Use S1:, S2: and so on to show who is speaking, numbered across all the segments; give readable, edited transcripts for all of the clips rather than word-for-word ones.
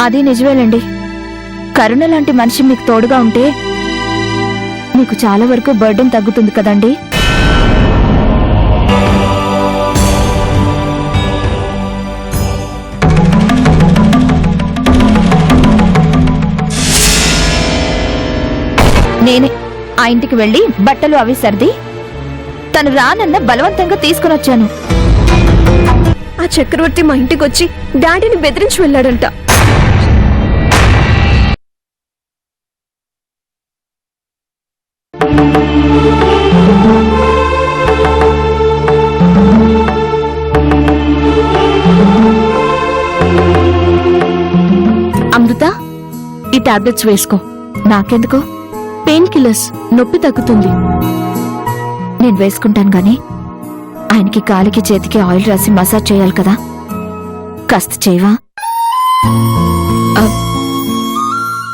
S1: అది నిజమేలండి. కరుణ లాంటి మనిషి మీకు తోడుగా ఉంటే మీకు చాలా వరకు బర్డెన్ తగ్గుతుంది కదండి. నేనే ఆ ఇంటికి వెళ్లి బట్టలు అవి సర్ది తను రానన్న బలవంతంగా తీసుకునొచ్చాను.
S2: ఆ చక్రవర్తి మా ఇంటికి వచ్చి డాడీని బెదిరించి వెళ్ళాడంట.
S1: అమృత, ఈ టాబ్లెట్స్ వేసుకో. నాకెందుకు? పెయిన్ కిల్లర్స్, నొప్పి తగ్గుతుంది. నేను వేసుకుంటాను గాని ఆయనకి కాలికి చేతికి ఆయిల్ రాసి మసాజ్ చేయాలి కదా, కాస్త చేయవా?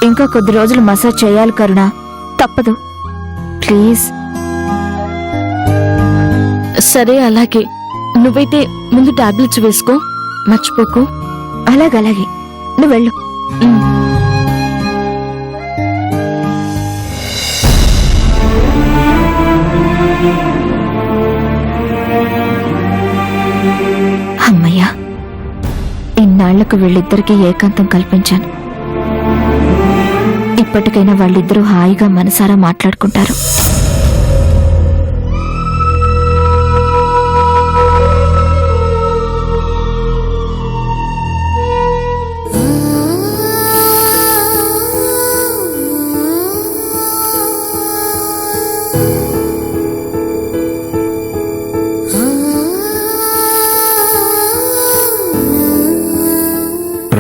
S1: ఇంకా కొద్ది రోజులు మసాజ్ చేయాలి కరుణ, తప్పదు. ప్లీజ్.
S3: సరే, అలాగే. నువ్వైతే ముందు టాబ్లెట్స్ వేసుకో, మర్చిపోకు.
S1: అలాగలాగే, నువ్వు వెళ్ళు. అమ్మయ్యా, ఇన్నాళ్లకు వీళ్ళిద్దరికీ ఏకాంతం కల్పించాను. ఇప్పటికైనా వాళ్ళిద్దరూ హాయిగా మనసారా మాట్లాడుకుంటారు.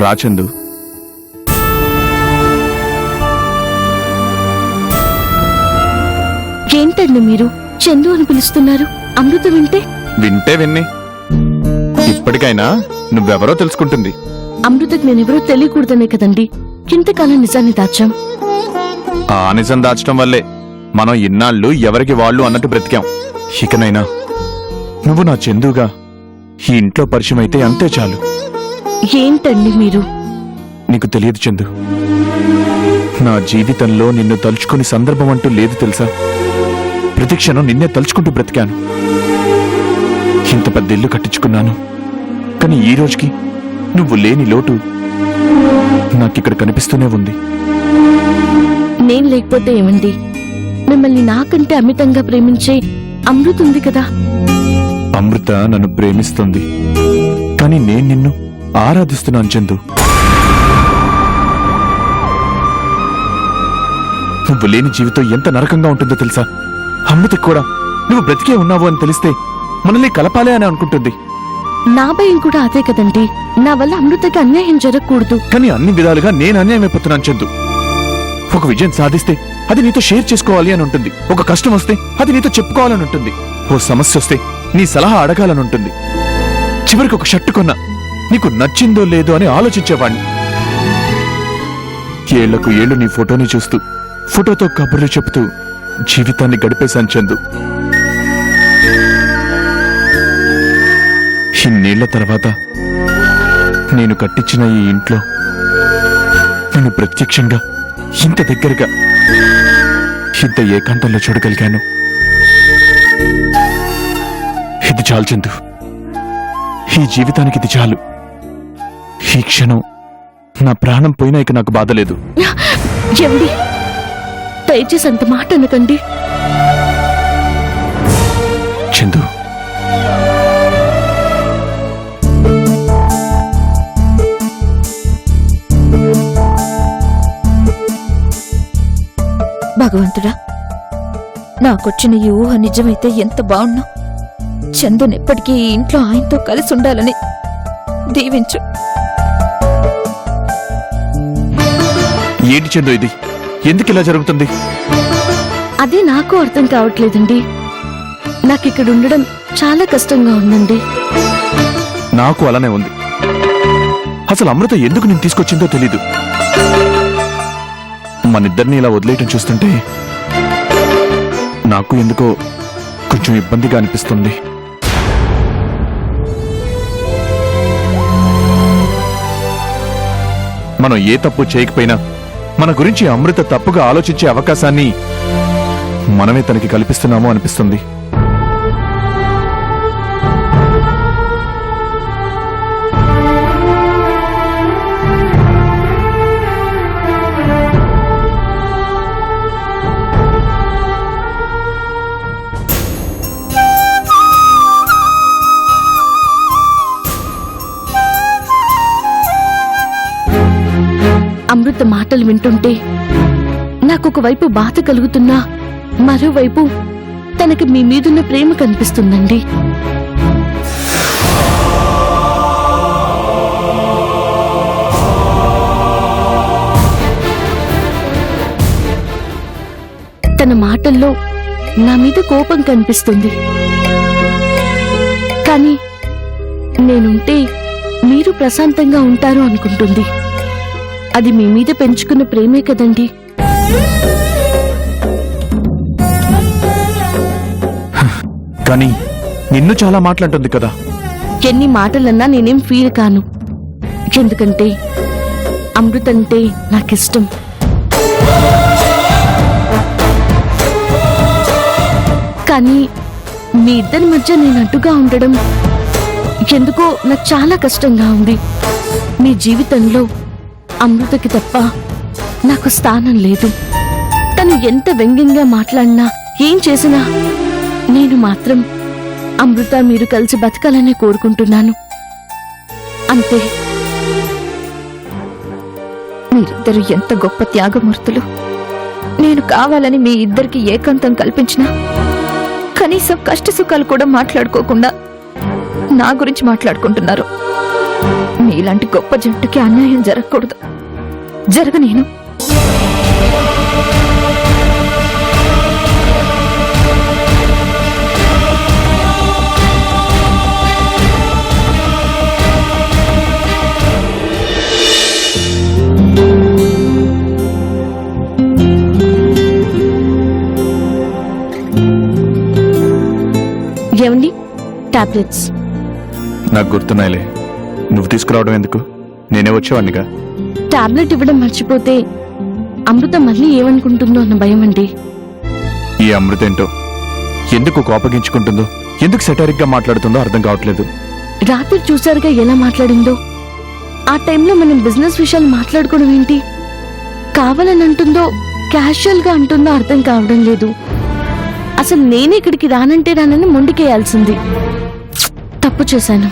S4: రాచందు,
S3: ఏంటండి మీరు చందు అని పిలుస్తున్నారు? అమృత వింటే
S4: విన్ని ఇప్పటికైనా నువ్వెవరో తెలుసుకుంటుంది.
S3: అమృతకి నేనెవరో తెలియకూడదనే కదండి ఇంతకాలం నిజాన్ని దాచాం.
S4: ఆ నిజం దాచడం వల్లే మనం ఇన్నాళ్ళు ఎవరికి వాళ్ళు అన్నట్టు బ్రతికాం. ఇకనైనా నువ్వు నా చందుగా ఈ ఇంట్లో పరిచయం అయితే అంతే చాలు.
S3: ఏంటండి మీరు?
S4: నీకు తెలియదు చందు, నా జీవితంలో నిన్ను తలుచుకుని సందర్భం అంటూ లేదు తెలుసా. ప్రతి క్షణం నిన్నే తలుచుకుంటూ బ్రతికాను. ఇంత పెద్ద ఇల్లు కట్టించుకున్నాను, కానీ ఈ రోజుకి నువ్వు లేని లోటు నాకిక్కడ కనిపిస్తూనే ఉంది.
S3: నేను లేకపోతే ఏమండి? మిమ్మల్ని నాకంటే అమితంగా ప్రేమించే అమృత ఉంది కదా.
S4: అమృత నన్ను ప్రేమిస్తుంది, కానీ నేను నిన్ను ఆరాధిస్తున్నాను చందు. నువ్వు లేని జీవితం ఎంత నరకంగా ఉంటుందో తెలుసా. అమృతకు కూడా నువ్వు బ్రతికే ఉన్నావు అని తెలిస్తే మనల్ని కలపాలే అని అనుకుంటుంది.
S3: నా భయం కూడా అదే కదండి. నా వల్ల అమృతకి అన్యాయం జరగకూడదు.
S4: కానీ అన్ని విధాలుగా నేను అన్యాయం అయిపోతున్నాను చందు. ఒక విజయం సాధిస్తే అది నీతో షేర్ చేసుకోవాలి అని ఉంటుంది. ఒక కష్టం వస్తే అది నీతో చెప్పుకోవాలని ఉంటుంది. ఓ సమస్య వస్తే నీ సలహా అడగాలని ఉంటుంది. చివరికి ఒక షర్టు కొన్నా నీకు నచ్చిందో లేదో అని ఆలోచించేవాణ్ణి. ఏళ్లకు ఏళ్లు నీ ఫోటోని చూస్తూ ఫోటోతో కబుర్లు చెబుతూ జీవితాన్ని గడిపేశాను చందు. ఇన్నేళ్ల తర్వాత నేను కట్టించిన ఈ ఇంట్లో నేను ప్రత్యక్షంగా ఇంత దగ్గరగా ఇంత ఏకాంతంలో చూడగలిగాను. ఇది చాలు చందు, ఈ జీవితానికి ఇది చాలు. ఈ క్షణం నా ప్రాణం పోయినా ఇక నాకు బాధ లేదు.
S3: ఏమండి, దయచేసి అంత మాట అనకండి.
S4: చందు,
S1: భగవంతుడా, నాకొచ్చిన ఈ ఊహ నిజమైతే ఎంత బాగున్నా. చందునెప్పటికీ ఈ ఇంట్లో ఆయనతో కలిసి ఉండాలని దీవించు.
S4: ఏంటి చందు ఇది? ఎందుకు ఇలా జరుగుతుంది?
S3: అదే నాకు అర్థం కావట్లేదండి. నాకిక్కడ ఉండడం చాలా కష్టంగా ఉందండి.
S4: నాకు అలానే ఉంది. అసలు అమృత ఎందుకు నేను తీసుకొచ్చిందో తెలీదు. మనిద్దరిని ఇలా వదిలేయటం చూస్తుంటే నాకు ఎందుకో కొంచెం ఇబ్బందిగా అనిపిస్తుంది. మనం ఏ తప్పు చేయకపోయినా మన గురించి అమృత తప్పుగా ఆలోచించే అవకాశాన్ని మనమే తనకి కల్పిస్తున్నామో అనిపిస్తుంది.
S3: అమృత మాటలు వింటుంటే నాకొక వైపు బాధ కలుగుతున్నా మరోవైపు తనకి మీ మీదున్న ప్రేమ కనిపిస్తుందండి. తన మాటల్లో నా మీద కోపం కనిపిస్తుంది. కానీ నేనుంటే మీరు ప్రశాంతంగా ఉంటారు అనుకుంటుంది. అది మీ మీద పెంచుకున్న ప్రేమే కదండి.
S4: కానీ నిన్ను చాలా మాట్లాడుతుంది కదా.
S3: ఎన్ని మాటలన్నా నేనేం ఫీల్ కాను. ఎందుకంటే అమృత అంటే నాకిష్టం. కానీ మీ ఇద్దరి మధ్య నేను అడ్డుగా ఉండడం ఎందుకో నాకు చాలా కష్టంగా ఉంది. మీ జీవితంలో అమృతకి తప్ప నాకు స్థానం లేదు. తను ఎంత వ్యంగ్యంగా మాట్లాడినా ఏం చేసినా నేను మాత్రం అమృత మీరు కలిసి బతకాలని కోరుకుంటున్నాను. అంతే.
S1: మీరిద్దరు ఎంత గొప్ప త్యాగమూర్తులు. నేను కావాలని మీ ఇద్దరికి ఏకాంతం కల్పించినా కనీసం కష్ట సుఖాలు కూడా మాట్లాడుకోకుండా నా గురించి మాట్లాడుకుంటున్నారు. మీలాంటి గొప్ప జంటకి అన్యాయం జరగకూడదు. జరగనేను.
S3: ఏమండి? టాబ్లెట్స్
S4: నాకు గుర్తున్నాయిలే. నువ్వు తీసుకురావడం ఎందుకు? నేనే వచ్చేవాడినిగా.
S3: టాబ్లెట్ ఇవ్వడం మర్చిపోతే అమృత మళ్ళీ ఏమనుకుంటుందో అన్న భయం అండి.
S4: ఈ అమృత ఏంటో ఎందుకు కోపగించుకుంటుందో, ఎందుకు సెటారిక్ గా మాట్లాడుతుందో అర్థం కావట్లేదు.
S3: రాత్రి చూసారుగా ఎలా మాట్లాడిందో. ఆ టైంలో మనం బిజినెస్ విషయాలు మాట్లాడుకోవడం ఏంటి? కావాలని అంటుందో క్యాషువల్ గా అంటుందో అర్థం కావడం లేదు. అసలు నేనే ఇక్కడికి రానంటే రానని మొండికేయాల్సింది. తప్పు చేశాను.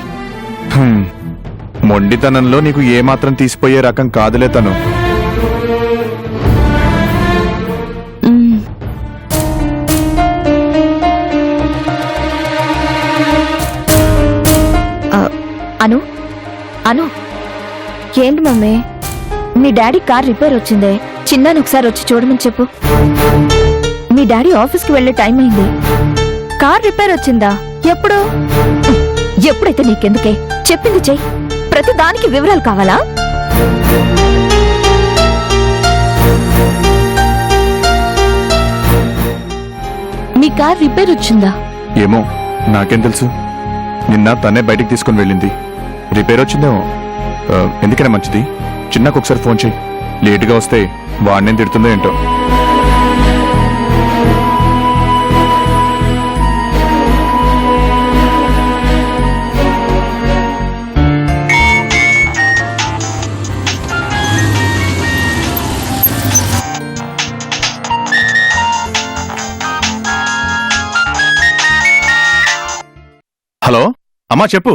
S4: మొండితనంలో నీకు ఏమాత్రం తీసిపోయే రకం కాదులే తను.
S1: అను అను ఏంటి మమ్మీ? మీ డాడీ కార్ రిపేర్ వచ్చిందే. చిన్నాను ఒకసారి వచ్చి చూడమని చెప్పు. మీ డాడీ ఆఫీస్కి వెళ్లే టైం అయింది. కార్ రిపేర్ వచ్చిందా? ఎప్పుడు? ఎప్పుడైతే నీకెందుకే, చెప్పింది చెయ్యి. ప్రతి దానికి వివరాలు కావాలా?
S3: మీ కార్ రిపేర్ వచ్చిందా?
S4: ఏమో, నాకేం తెలుసు. నిన్న తనే బయటికి తీసుకుని వెళ్ళింది. రిపేర్ వచ్చిందేమో. ఎందుకనే మంచిది, చిన్నకు ఒకసారి ఫోన్ చేయి. లేటుగా వస్తే వాడినేం తిడుతుందో ఏంటో. హలో అమ్మా, చెప్పు.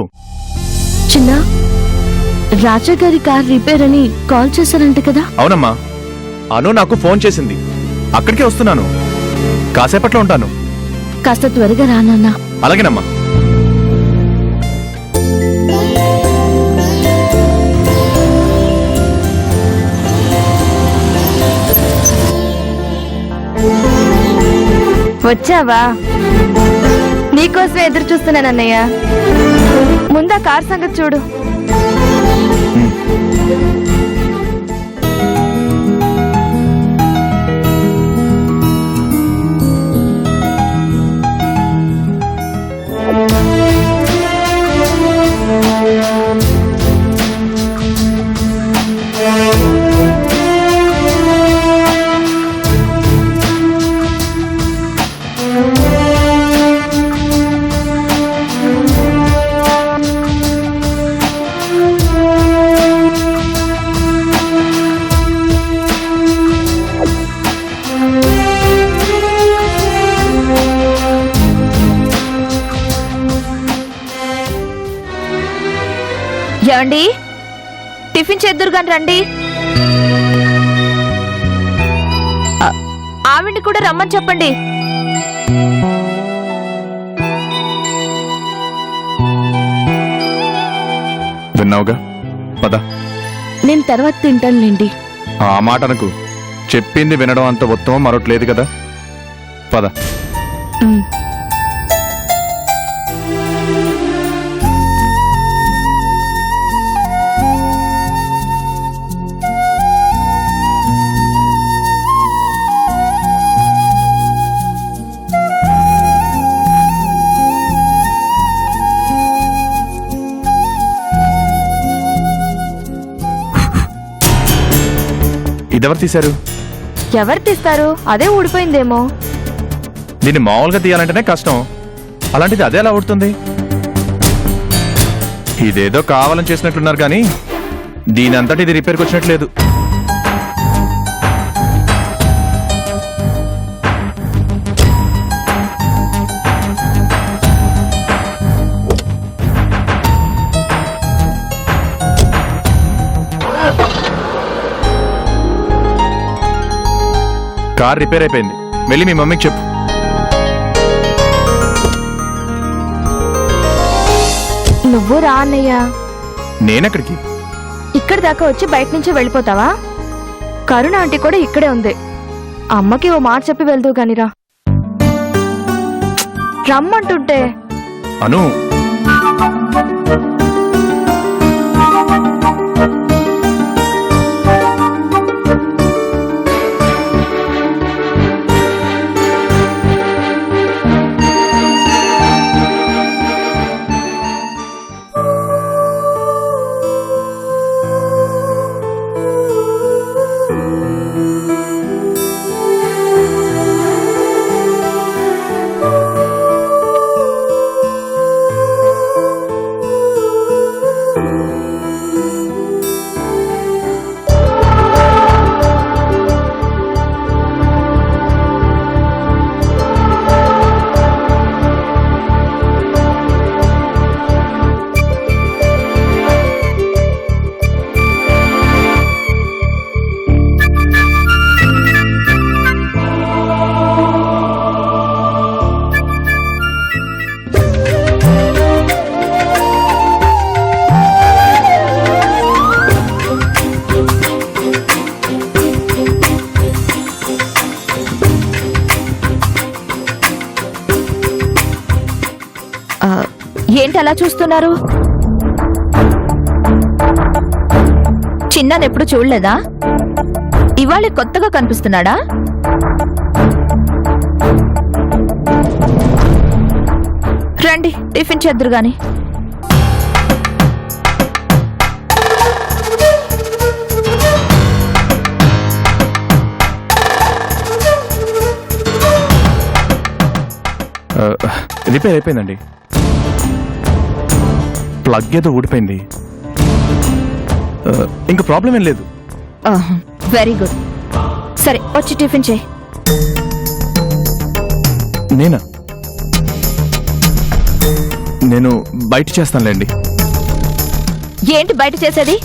S3: చిన్న, రాజా గారి కార్ రిపేర్ అని కాల్ చేశారంట కదా?
S4: అవునమ్మా, అను నాకు ఫోన్ చేసింది. అక్కడికే వస్తున్నాను. కాసేపట్లో ఉంటాను.
S3: కాస్త త్వరగా రానన్నా.
S4: అలాగేనమ్మా.
S2: వచ్చావా? నీకోసం ఎదురు చూస్తున్నాను అన్నయ్య. ముందా కార్ సంగతి చూడు.
S1: ఏమండి టిఫిన్ చేద్దురు గాని రండి. ఆవిడ్ని కూడా రమ్మని చెప్పండి.
S4: విన్నావుగా, పద.
S3: నేను తర్వాత తింటానులేండి.
S4: ఆ మాట అనకు. చెప్పింది వినడం అంత ఉత్తమం మరొకట్లేదు కదా. పద.
S3: ఉమ్.
S4: ఇదెవరు తీశారు?
S1: ఎవరు తీస్తారు? అదే ఊడిపోయిందేమో.
S4: దీన్ని మామూలుగా తీయాలంటేనే కష్టం, అలాంటిది అదే ఎలా ఊడుతుంది? ఇదేదో కావాలని చేసినట్లున్నారు కానీ దీని అంతటి ఇది రిపేర్కి వచ్చినట్లేదు. కార్ రిపేర్ అయిపోయింది, వెళ్ళి మీ మమ్మీకి చెప్పు.
S1: నువ్వు రా అన్నయ్య.
S4: నేనెక్కడికి?
S1: ఇక్కడి దాకా వచ్చి బయట నుంచి వెళ్ళిపోతావా? కరుణ ఆంటీ కూడా ఇక్కడే ఉంది. అమ్మకి ఓ మాట చెప్పి వెళ్దు గానిరా. రమ్మంటుంటే.
S4: అను,
S1: ఏంటి అలా చూస్తున్నారు? చిన్ననెప్పుడు చూడలేదా? ఇవాళ కొత్తగా కనిపిస్తున్నాడా? రండి టిఫిన్ చేద్దురు గాని.
S4: రిపేర్ అయిపోయిందండి. ప్లగ్ ఏదో ఊడిపోయింది, ఇంకా ప్రాబ్లం ఏం లేదు.
S1: Very good. సరే వచ్చి టిఫిన్ చేయి.
S4: నేను బయట చేస్తానులేండి.
S1: ఏంటి బయట చేసేది?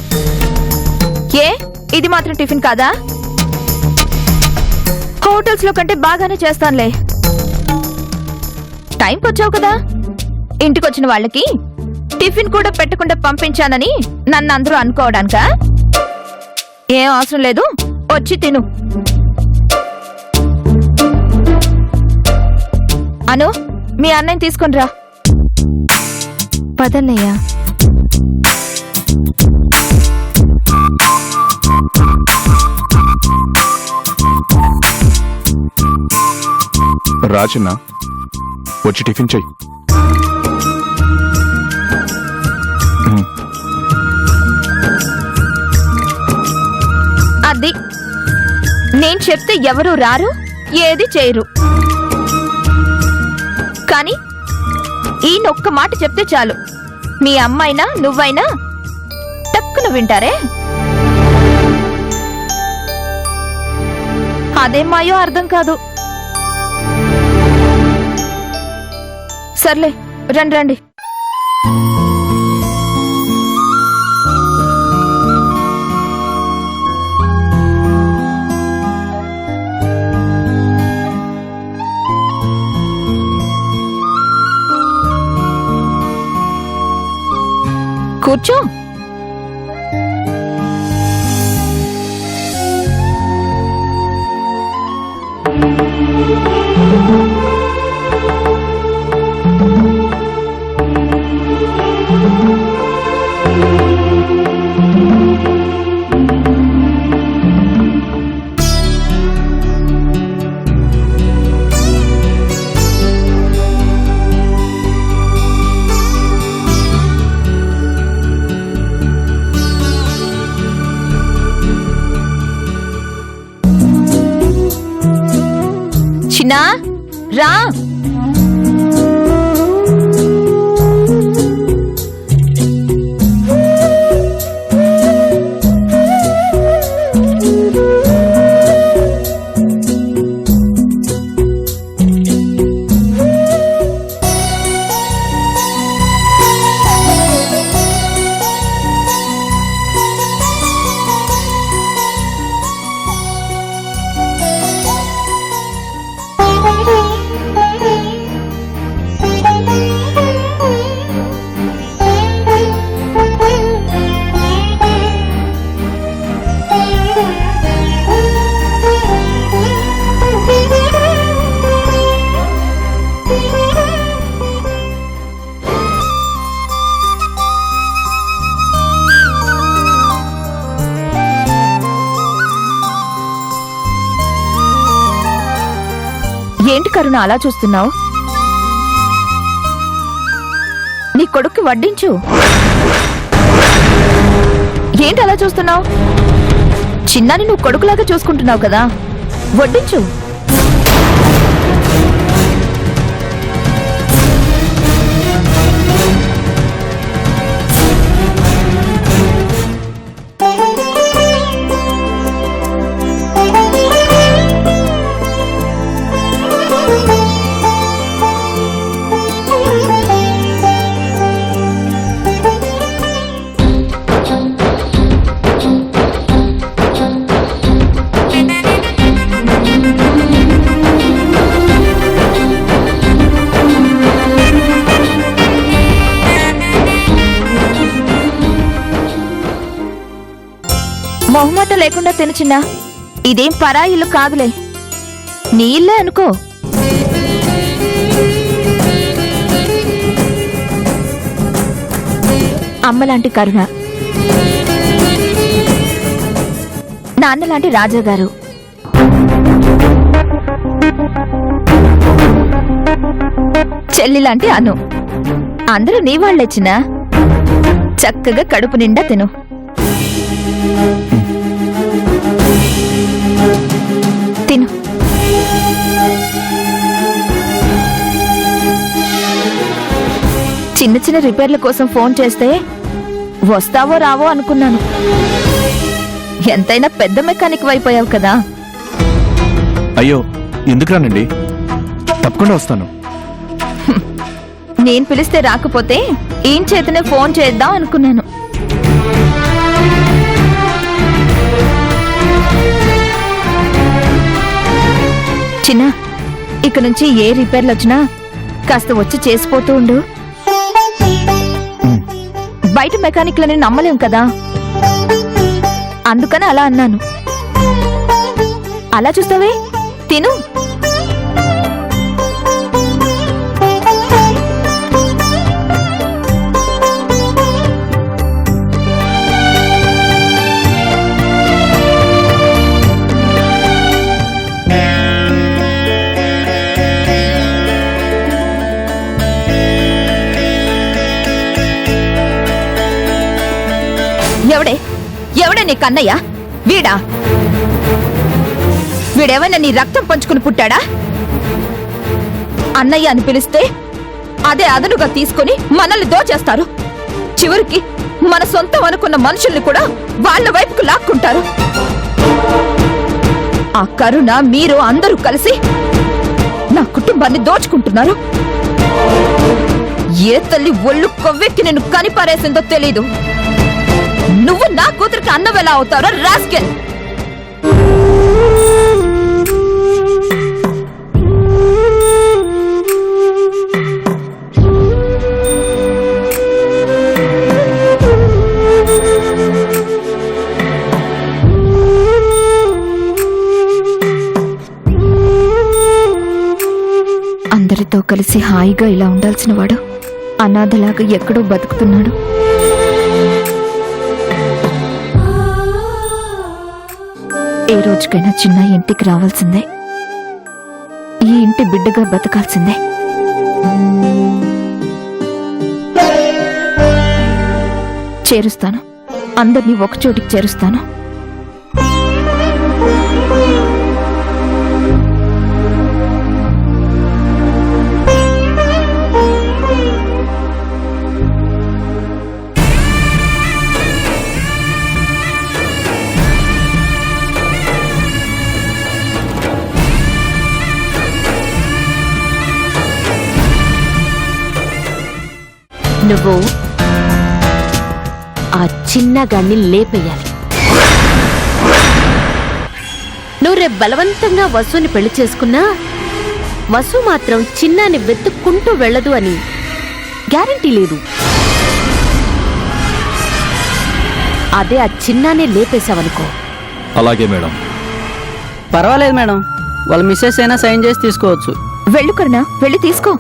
S1: ఏ ఇది మాత్రం టిఫిన్ కాదా? హోటల్స్ లో కంటే బాగానే చేస్తానులే. టైంకి వచ్చావు కదా, ఇంటికొచ్చిన వాళ్ళకి టిఫిన్ కూడా పెట్టకుండా పంపించానని నన్ను అందరూ అనుకోవడానికా? ఏం అవసరం లేదు, వచ్చి తిను. అను, మీ అన్నయ్య తీసుకొని రా. పదన్నయ్య.
S4: రాజన్న, వచ్చి టిఫిన్ చెయ్యి.
S1: అది నేను చెప్తే ఎవరు రారు, ఏది చేయరు. కానీ ఈయనొక్క మాట చెప్తే చాలు, మీ అమ్మైనా నువ్వైనా టక్కున వింటారే. అదేం మాయో అర్థం కాదు. సర్లే రండి రండి. కూర్చో. చిన్నా రా. ఏంటి కరుణ అలా చూస్తున్నావు? నీ కొడుక్కి వడ్డించు. ఏంటి అలా చూస్తున్నావు? చిన్నాని నువ్వు కొడుకులాగా చూసుకుంటున్నావు కదా, వడ్డించు. మొహమాట లేకుండా తిను చిన్నా. ఇదేం పరా ఇల్లు కాదులే, నీ ఇల్లే అనుకో. అమ్మలాంటి కరుణ, నాన్నలాంటి రాజా గారు, చెల్లిలాంటి అను, అందరూ నీ వాళ్ళే చిన్నా. చక్కగా కడుపు నిండా తిను. తిను. చిన్న చిన్న రిపేర్ల కోసం ఫోన్ చేస్తే వస్తావో రావో అనుకున్నాను. ఎంతైనా పెద్ద మెకానిక్ అయిపోయావు కదా.
S4: అయ్యో ఎందుకు రానండి, తప్పకుండా వస్తాను.
S1: నేను పిలిస్తే రాకపోతే ఏం చేతనే ఫోన్ చేద్దాం అనుకున్నాను. చిన్న, ఇక నుంచి ఏ రిపేర్లు వచ్చినా కాస్త వచ్చి చేసిపోతూ ఉండు. బయట మెకానిక్లని నమ్మలేం కదా, అందుకని అలా అన్నాను. అలా చూస్తావే, తిను. ఎవడే నీ కన్నయ్య? వీడా? వీడేమైనా నీ రక్తం పంచుకుని పుట్టాడా? అన్నయ్య అని పిలిస్తే అదే అదనుగా తీసుకుని మనల్ని దోచేస్తారు. చివరికి మన సొంతం అనుకున్న మనుషుల్ని కూడా వాళ్ళ వైపుకు లాక్కుంటారు. ఆ కరుణ మీరు అందరూ కలిసి నా కుటుంబాన్ని దోచుకుంటున్నారు. ఏ తల్లి ఒళ్ళు కొవ్వెక్కి నిన్ను కనిపారేసిందో తెలీదు. నువ్వు నా కూతురికి అన్నం ఎలా అవుతారో రాస్కెల్. అందరితో కలిసి హాయిగా ఇలా ఉండాల్సిన వాడు అనాథలాగా ఎక్కడో బతుకుతున్నాడు. ఏ రోజుకైనా చిన్న ఇంటికి రావాల్సిందే, ఈ ఇంటి బిడ్డగా బతకాల్సిందే. చేరుస్తాను, అందరినీ ఒకచోటికి చేరుస్తాను.
S3: నువ్వు ఆ చిన్నగాన్ని లేపేయాలి. నువ్వు రేపు బలవంతంగా వసుని పెళ్లి చేసుకున్నా వసు మాత్రం చిన్నాని వెతుక్కుంటూ వెళ్ళదు అని గ్యారంటీ లేదు. అదే ఆ చిన్నానే లేపేశావనుకో.
S5: అలాగే మేడం.
S6: పర్వాలేదు మేడం, వాళ్ళ మిస్సెస్ అయినా సైన్ చేసి తీసుకోవచ్చు.
S1: వెళ్ళు కరుణ, వెళ్ళి తీసుకో.